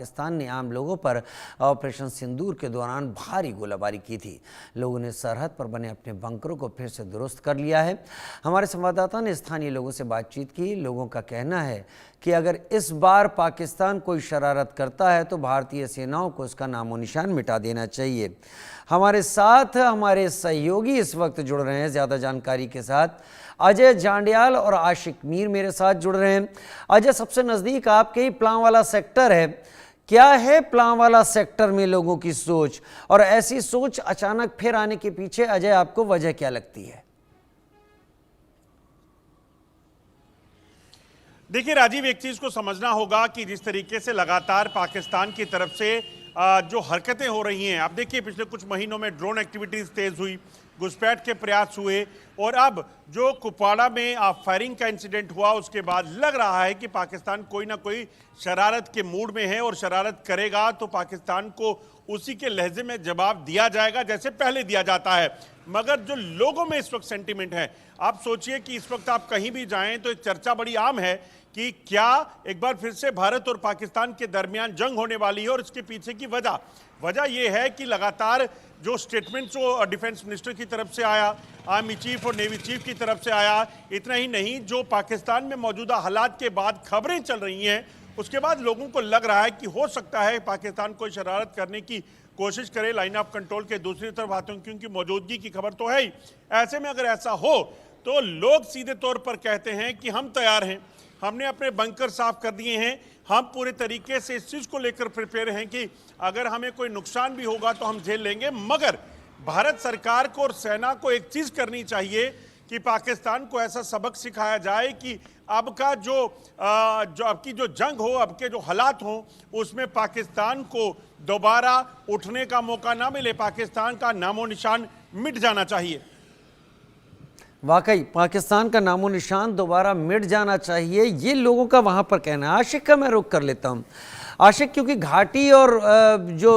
पाकिस्तान ने आम लोगों पर ऑपरेशन सिंदूर के दौरान भारी गोलाबारी की थी। लोगों ने सरहद पर बने अपने बंकरों को फिर से दुरुस्त कर लिया है। हमारे संवाददाता ने स्थानीय लोगों से बातचीत की। लोगों का कहना है कि अगर इस बार पाकिस्तान कोई शरारत करता है तो भारतीय सेनाओं को उसका नामो निशान मिटा देना चाहिए। हमारे साथ हमारे सहयोगी इस वक्त जुड़ रहे हैं ज़्यादा जानकारी के साथ। अजय जांडियाल और आशिक मीर मेरे साथ जुड़ रहे हैं। अजय, सबसे नज़दीक आपके ही प्लांवाला सेक्टर है। क्या है प्लांवाला सेक्टर में लोगों की सोच, और ऐसी सोच अचानक फिर आने के पीछे अजय आपको वजह क्या लगती है? देखिए राजीव, एक चीज को समझना होगा कि जिस तरीके से लगातार पाकिस्तान की तरफ से जो हरकतें हो रही हैं, आप देखिए पिछले कुछ महीनों में ड्रोन एक्टिविटीज तेज हुई, घुसपैठ के प्रयास हुए, और अब जो कुपवाड़ा में फायरिंग का इंसिडेंट हुआ उसके बाद लग रहा है कि पाकिस्तान कोई ना कोई शरारत के मूड में है, और शरारत करेगा तो पाकिस्तान को उसी के लहजे में जवाब दिया जाएगा जैसे पहले दिया जाता है। मगर जो लोगों में इस वक्त सेंटीमेंट है, आप सोचिए कि इस वक्त आप कहीं भी जाएं तो एक चर्चा बड़ी आम है कि क्या एक बार फिर से भारत और पाकिस्तान के दरमियान जंग होने वाली है। और इसके पीछे की वजह यह है कि लगातार जो स्टेटमेंट जो डिफेंस मिनिस्टर की तरफ से आया, आर्मी चीफ और नेवी चीफ की तरफ से आया, इतना ही नहीं जो पाकिस्तान में मौजूदा हालात के बाद खबरें चल रही हैं, उसके बाद लोगों को लग रहा है कि हो सकता है पाकिस्तान कोई शरारत करने की कोशिश करे लाइन ऑफ कंट्रोल के दूसरी तरफ आतंकियों की मौजूदगी की खबर तो है ही। ऐसे में अगर ऐसा हो तो लोग सीधे तौर पर कहते हैं कि हम तैयार हैं, हमने अपने बंकर साफ कर दिए हैं, हम पूरे तरीके से इस चीज़ को लेकर प्रिपेयर हैं कि अगर हमें कोई नुकसान भी होगा तो हम झेल लेंगे। मगर भारत सरकार को और सेना को एक चीज़ करनी चाहिए कि पाकिस्तान को ऐसा सबक सिखाया जाए कि अब का जो अब की जो जंग हो, अब के जो हालात हों, उसमें पाकिस्तान को दोबारा उठने का मौका ना मिले, पाकिस्तान का नामो निशान मिट जाना चाहिए। वाकई पाकिस्तान का नामो निशान दोबारा मिट जाना चाहिए, ये लोगों का वहाँ पर कहना है। आशिक का मैं रुख कर लेता हूँ। आशिक, क्योंकि घाटी और जो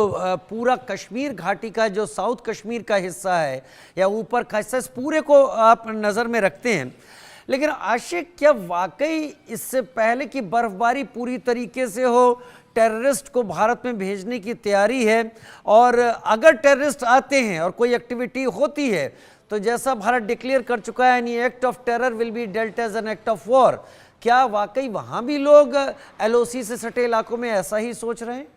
पूरा कश्मीर घाटी का जो साउथ कश्मीर का हिस्सा है या ऊपर का हिस्सा, इस पूरे को आप नज़र में रखते हैं, लेकिन आशिक क्या वाकई इससे पहले कि बर्फबारी पूरी तरीके से हो टेररिस्ट को भारत में भेजने की तैयारी है? और अगर टेररिस्ट आते हैं और कोई एक्टिविटी होती है तो जैसा भारत डिक्लेयर कर चुका है, any act of terror will be dealt as an act of war, क्या वाकई वहां भी लोग एलओसी से सटे इलाकों में ऐसा ही सोच रहे हैं?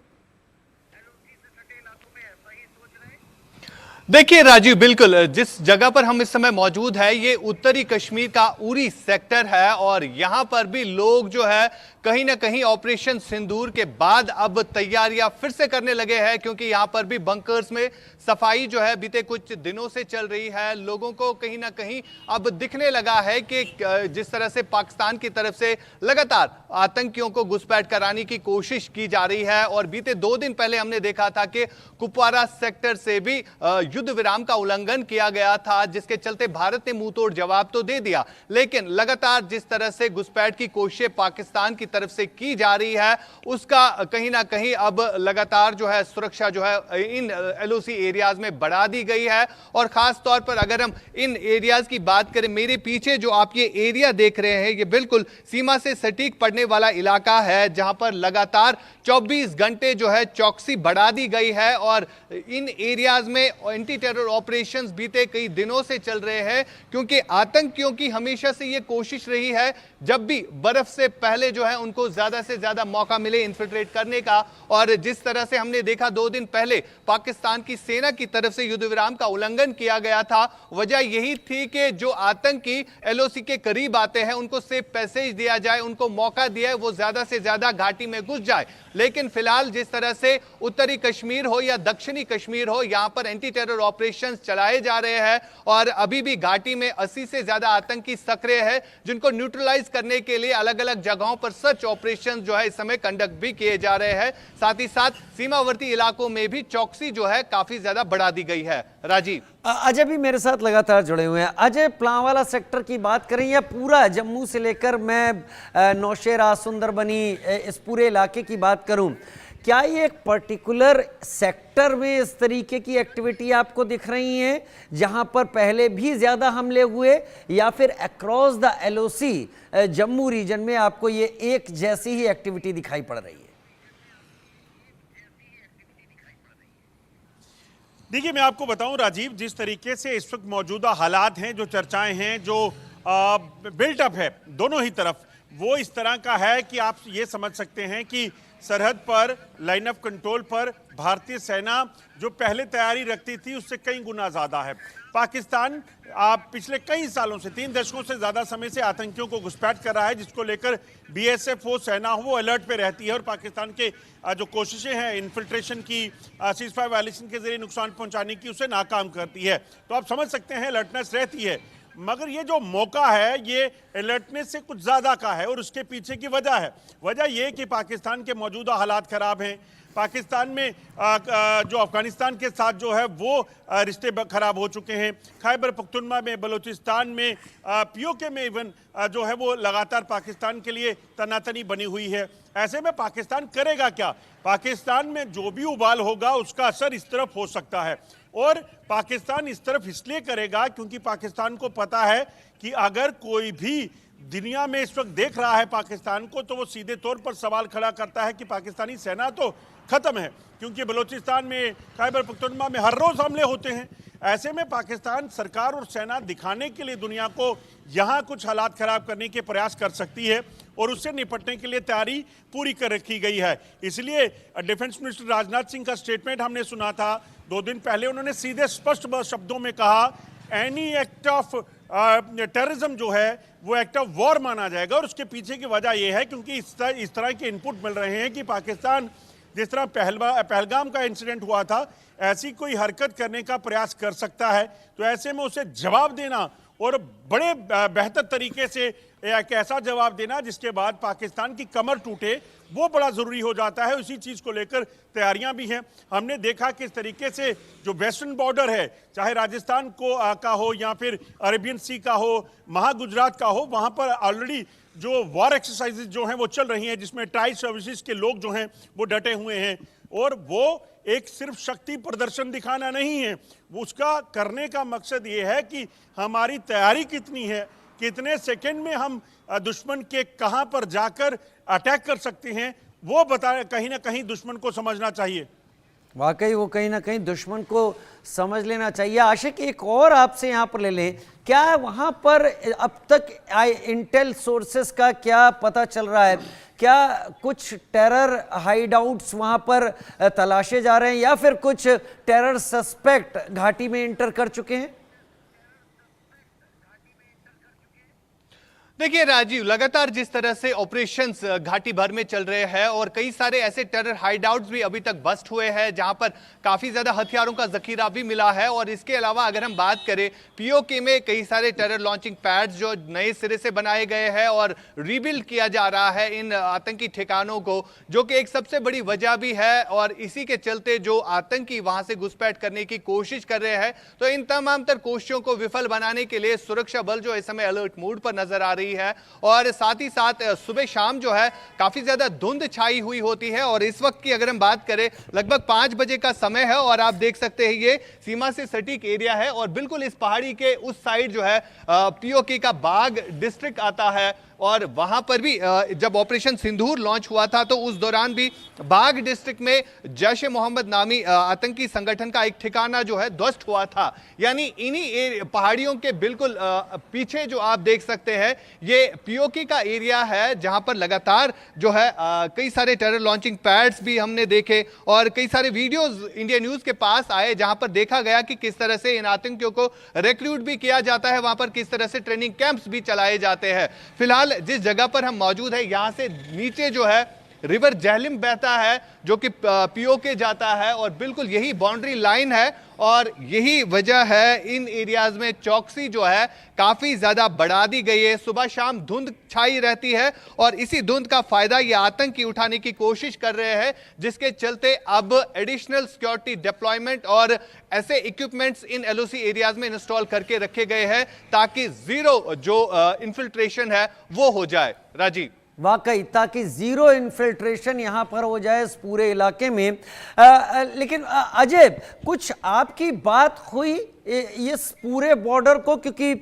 देखिए राजीव, बिल्कुल जिस जगह पर हम इस समय मौजूद है ये उत्तरी कश्मीर का उरी सेक्टर है, और यहां पर भी लोग जो है कहीं ना कहीं ऑपरेशन सिंदूर के बाद अब तैयारियां फिर से करने लगे हैं, क्योंकि यहां पर भी बंकर्स में सफाई जो है बीते कुछ दिनों से चल रही है। लोगों को कहीं ना कहीं अब दिखने लगा है कि जिस तरह से पाकिस्तान की तरफ से लगातार आतंकियों को घुसपैठ कराने की कोशिश की जा रही है, और बीते 2 दिन पहले हमने देखा था कि कुपवाड़ा सेक्टर से भी युद्ध विराम का उल्लंघन किया गया था, जिसके चलते भारत ने मुंह तोड़ जवाब तो दे दिया, लेकिन लगातार जिस तरह से घुसपैठ की कोशिशें पाकिस्तान की तरफ से की जा रही है, उसका कहीं ना कहीं अब लगातार जो है सुरक्षा जो है इन एलओसी एरियाज में बढ़ा दी गई है। और खास तौर पर अगर हम इन एरियाज की बात करें, मेरे पीछे जो आप ये एरिया देख रहे हैं, ये बिल्कुल सीमा से सटीक पड़ने वाला इलाका है, जहां पर लगातार 24 घंटे जो है चौकसी बढ़ा दी गई है, और इन एरियाज में एंटी टेरर ऑपरेशंस बीते कई दिनों से चल रहे हैं, क्योंकि आतंकियों की हमेशा से यह कोशिश रही है जब भी बर्फ से पहले जो है उनको ज्यादा से ज्यादा मौका मिले इन्फिल्ट्रेट करने का। और जिस तरह से हमने देखा 2 दिन पहले पाकिस्तान की सेना की तरफ से युद्ध विराम का उल्लंघन किया गया था, वजह यही थी कि जो आतंकी एलओसी के करीब आते हैं उनको सेफ पैसेज दिया जाए, उनको मौका दिया वो ज्यादा से ज्यादा घाटी में घुस जाए। लेकिन फिलहाल जिस तरह से उत्तरी कश्मीर हो या दक्षिणी कश्मीर हो, यहां पर एंटी टेरर ऑपरेशंस चलाए जा रहे हैं, और अभी भी घाटी में 80 से ज्यादा आतंकी सक्रिय है, जिनको न्यूट्रलाइज करने के लिए अलग अलग जगहों पर सर्च ऑपरेशन जो है इस समय कंडक्ट भी किए जा रहे हैं। साथ ही साथ सीमावर्ती इलाकों में भी चौकसी जो है काफी ज्यादा बढ़ा दी गई है। राजीव, अजय भी मेरे साथ लगातार जुड़े हुए हैं। अजय, प्लांवाला सेक्टर की बात करें या पूरा जम्मू से लेकर मैं नौशेरा, सुंदरबनी, इस पूरे इलाके की बात करूं, क्या ये एक पर्टिकुलर सेक्टर में इस तरीके की एक्टिविटी आपको दिख रही हैं जहां पर पहले भी ज़्यादा हमले हुए, या फिर across the LOC Jammu region में आपको ये एक जैसी ही एक्टिविटी दिखाई पड़ रही है? देखिए, मैं आपको बताऊं राजीव, जिस तरीके से इस वक्त मौजूदा हालात हैं, जो चर्चाएं हैं, जो बिल्टअप है दोनों ही तरफ, वो इस तरह का है कि आप ये समझ सकते हैं कि सरहद पर, लाइन ऑफ कंट्रोल पर भारतीय सेना जो पहले तैयारी रखती थी उससे कई गुना ज्यादा है। पाकिस्तान पिछले कई सालों से, 3 दशकों से ज्यादा समय से आतंकियों को घुसपैठ कर रहा है, जिसको लेकर बीएसएफ हो, सेना हो, वो अलर्ट पे रहती है और पाकिस्तान के जो कोशिशें हैं इन्फिल्ट्रेशन की, सीजफायर वायलेशन के जरिए नुकसान पहुंचाने की, उसे नाकाम करती है। तो आप समझ सकते हैं अलर्टनेस रहती है, मगर ये जो मौका है ये अलर्टनेस से कुछ ज्यादा का है और उसके पीछे की वजह ये कि पाकिस्तान के मौजूदा हालात खराब हैं। पाकिस्तान में जो अफगानिस्तान के साथ जो है वो रिश्ते खराब हो चुके हैं। खैबर पख्तूनख्वा में, बलूचिस्तान में, पीओके में इवन जो है वो लगातार पाकिस्तान के लिए तनातनी बनी हुई है। ऐसे में पाकिस्तान करेगा क्या? पाकिस्तान में जो भी उबाल होगा उसका असर इस तरफ हो सकता है, और पाकिस्तान इस तरफ इसलिए करेगा क्योंकि पाकिस्तान को पता है कि अगर कोई भी दुनिया में इस वक्त देख रहा है पाकिस्तान को, तो वो सीधे तौर पर सवाल खड़ा करता है कि पाकिस्तानी सेना तो खत्म है, क्योंकि बलूचिस्तान में, खैबर पख्तूनख्वा में हर रोज हमले होते हैं। ऐसे में पाकिस्तान सरकार और सेना दिखाने के लिए दुनिया को यहाँ कुछ हालात खराब करने के प्रयास कर सकती है और उससे निपटने के लिए तैयारी पूरी कर रखी गई है। इसलिए डिफेंस मिनिस्टर राजनाथ सिंह का स्टेटमेंट हमने सुना था 2 दिन पहले। उन्होंने सीधे स्पष्ट शब्दों में कहा एनी एक्ट ऑफ टेररिज्म जो है वो एक्ट ऑफ वॉर माना जाएगा, और उसके पीछे की वजह यह है क्योंकि इस तरह के इनपुट मिल रहे हैं कि पाकिस्तान जिस तरह पहलगाम का इंसिडेंट हुआ था, ऐसी कोई हरकत करने का प्रयास कर सकता है। तो ऐसे में उसे जवाब देना और बड़े बेहतर तरीके से एक ऐसा जवाब देना जिसके बाद पाकिस्तान की कमर टूटे, वो बड़ा ज़रूरी हो जाता है। उसी चीज़ को लेकर तैयारियां भी हैं। हमने देखा किस तरीके से जो वेस्टर्न बॉर्डर है, चाहे राजस्थान का हो या फिर अरेबियन सी का हो, महागुजरात का हो, वहाँ पर ऑलरेडी जो वॉर एक्सरसाइजेज जो हैं वो चल रही हैं, जिसमें ट्राई सर्विसेज के लोग जो हैं वो डटे हुए हैं। और वो एक सिर्फ शक्ति प्रदर्शन दिखाना नहीं है, वो उसका करने का मकसद ये है कि हमारी तैयारी कितनी है, कितने सेकंड में हम दुश्मन के कहां पर जाकर अटैक कर सकते हैं, वो कहीं ना कहीं दुश्मन को समझना चाहिए। वाकई वो कहीं ना कहीं दुश्मन को समझ लेना चाहिए। आशिक, एक और आपसे यहाँ पर ले लें, क्या वहाँ पर अब तक इंटेल सोर्सेस का क्या पता चल रहा है? क्या कुछ टेरर हाइडआउट्स वहाँ पर तलाशे जा रहे हैं या फिर कुछ टेरर सस्पेक्ट घाटी में इंटर कर चुके हैं? देखिए राजीव, लगातार जिस तरह से ऑपरेशंस घाटी भर में चल रहे हैं और कई सारे ऐसे टेरर हाइडआउट्स भी अभी तक बस्ट हुए हैं जहां पर काफी ज्यादा हथियारों का जखीरा भी मिला है। और इसके अलावा अगर हम बात करें, पीओके में कई सारे टेरर लॉन्चिंग पैड्स जो नए सिरे से बनाए गए हैं और रीबिल्ड किया जा रहा है इन आतंकी ठिकानों को, जो कि एक सबसे बड़ी वजह भी है। और इसी के चलते जो आतंकी वहां से घुसपैठ करने की कोशिश कर रहे हैं, तो इन तमाम तर कोशिशों को विफल बनाने के लिए सुरक्षा बल जो इस समय अलर्ट मोड पर नजर आ रही है। और साथ ही साथ सुबह शाम जो है काफी ज्यादा धुंध छाई हुई होती है। और इस वक्त की अगर हम बात करें, लगभग 5 बजे का समय है और आप देख सकते हैं ये सीमा से सटीक एरिया है और बिल्कुल इस पहाड़ी के उस साइड जो है पीओके का बाग डिस्ट्रिक्ट आता है। और वहां पर भी जब ऑपरेशन सिंदूर लॉन्च हुआ था तो उस दौरान भी बाग डिस्ट्रिक्ट में जैश ए मोहम्मद नामी आतंकी संगठन का एक ठिकाना जो है ध्वस्त हुआ था। यानी इन्हीं पहाड़ियों के बिल्कुल पीछे जो आप देख सकते हैं ये पीओके का एरिया है, जहां पर लगातार जो है कई सारे टेरर लॉन्चिंग पैड्स भी हमने देखे और कई सारे वीडियोस इंडिया न्यूज के पास आए जहां पर देखा गया कि किस तरह से इन आतंकियों को रिक्रूट भी किया जाता है, वहां पर किस तरह से ट्रेनिंग कैंप्स भी चलाए जाते हैं। फिलहाल जिस जगह पर हम मौजूद है, यहां से नीचे जो है रिवर झेलम बहता है जो कि पीओके जाता है और बिल्कुल यही बाउंड्री लाइन है। और यही वजह है इन एरियाज में चौकसी जो है काफी ज्यादा बढ़ा दी गई है। सुबह शाम धुंध छाई रहती है और इसी धुंध का फायदा ये आतंकी उठाने की कोशिश कर रहे हैं, जिसके चलते अब एडिशनल सिक्योरिटी डिप्लॉयमेंट और ऐसे इक्विपमेंट्स इन एलओसी एरियाज में इंस्टॉल करके रखे गए हैं ताकि जीरो जो इन्फिल्ट्रेशन है वो हो जाए। राजीव। वाकई, ताकि जीरो इन्फिल्ट्रेशन यहाँ पर हो जाए इस पूरे इलाके में। लेकिन अजय, कुछ आपकी बात हुई इस पूरे बॉर्डर को, क्योंकि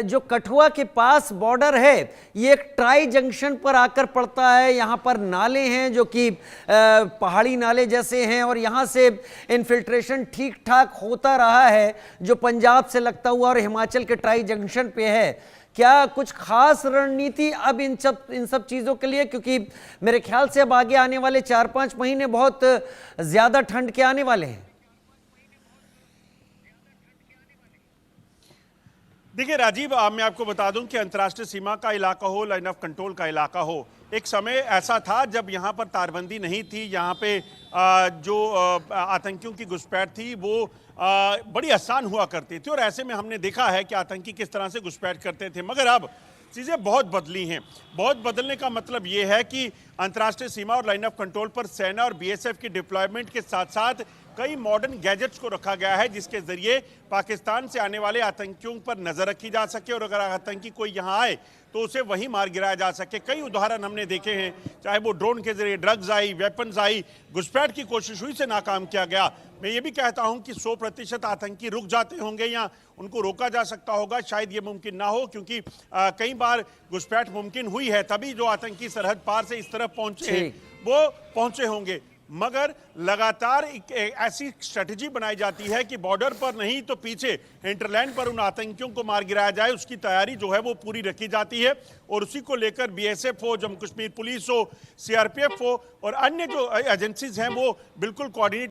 जो कठुआ के पास बॉर्डर है ये एक ट्राई जंक्शन पर आकर पड़ता है। यहाँ पर नाले हैं जो कि पहाड़ी नाले जैसे हैं, और यहाँ से इन्फिल्ट्रेशन ठीक ठाक होता रहा है जो पंजाब से लगता हुआ और हिमाचल के ट्राई जंक्शन पे है। क्या कुछ खास रणनीति अब इन सब चीज़ों के लिए, क्योंकि मेरे ख्याल से अब आगे आने वाले 4-5 महीने बहुत ज़्यादा ठंड के आने वाले हैं? देखिए राजीव, मैं आपको बता दूं कि अंतर्राष्ट्रीय सीमा का इलाका हो, लाइन ऑफ कंट्रोल का इलाका हो, एक समय ऐसा था जब यहाँ पर तारबंदी नहीं थी। यहाँ पे जो आतंकियों की घुसपैठ थी वो बड़ी आसान हुआ करती थी, और ऐसे में हमने देखा है कि आतंकी किस तरह से घुसपैठ करते थे। मगर अब चीज़ें बहुत बदली हैं। बहुत बदलने का मतलब ये है कि अंतर्राष्ट्रीय सीमा और लाइन ऑफ कंट्रोल पर सेना और बीएसएफ की डिप्लॉयमेंट के साथ साथ कई मॉडर्न गैजेट्स को रखा गया है, जिसके जरिए पाकिस्तान से आने वाले आतंकियों पर नजर रखी जा सके, और अगर आतंकी कोई यहाँ आए तो उसे वहीं मार गिराया जा सके। कई उदाहरण हमने देखे हैं, चाहे वो ड्रोन के जरिए ड्रग्स आई, वेपन्स आई, घुसपैठ की कोशिश हुई से नाकाम किया गया। मैं ये भी कहता हूं कि 100% आतंकी रुक जाते होंगे या उनको रोका जा सकता होगा, शायद ये मुमकिन ना हो, क्योंकि कई बार घुसपैठ मुमकिन हुई है, तभी जो आतंकी सरहद पार से इस तरफ पहुंचे हैं वो पहुंचे होंगे। मगर लगातार एक ऐसी स्ट्रेटजी बनाई जाती है कि बॉर्डर पर नहीं तो पीछे हिंटरलैंड पर उन आतंकियों को मार गिराया जाए, उसकी तैयारी जो है वो पूरी रखी जाती है। और उसी को लेकर बीएसएफ हो, जम्मू कश्मीर पुलिस हो, सीआरपीएफ हो और अन्य जो एजेंसीज हैं वो बिल्कुल कोऑर्डिनेट